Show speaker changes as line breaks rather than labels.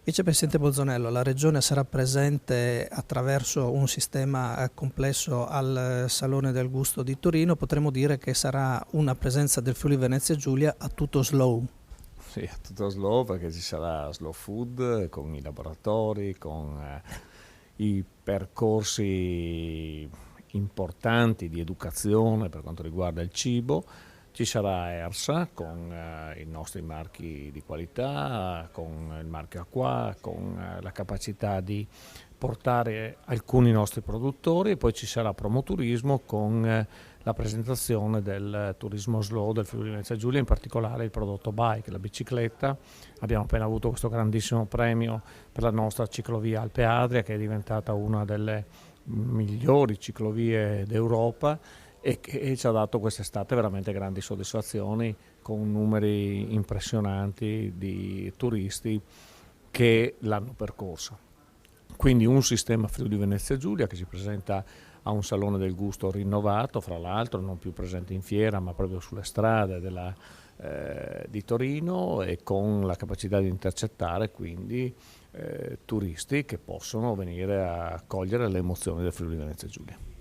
Vicepresidente Bolzonello, la Regione sarà presente attraverso un sistema complesso al Salone del Gusto di Torino. Potremmo dire che sarà una presenza del Friuli Venezia Giulia a tutto slow.
Sì, è tutto slow perché ci sarà slow food con i laboratori, con i percorsi importanti di educazione per quanto riguarda il cibo. Ci sarà ERSA con i nostri marchi di qualità, con il marchio Acqua, con la capacità di portare alcuni nostri produttori, e poi ci sarà Promoturismo con la presentazione del turismo slow del Friuli Venezia Giulia, in particolare il prodotto bike, la bicicletta. Abbiamo appena avuto questo grandissimo premio per la nostra ciclovia Alpe Adria, che è diventata una delle migliori ciclovie d'Europa e che ci ha dato quest'estate veramente grandi soddisfazioni, con numeri impressionanti di turisti che l'hanno percorsa. Quindi un sistema Friuli Venezia Giulia che si presenta a un salone del gusto rinnovato, fra l'altro non più presente in fiera ma proprio sulle strade di Torino, e con la capacità di intercettare quindi turisti che possono venire a cogliere le emozioni del Friuli Venezia Giulia.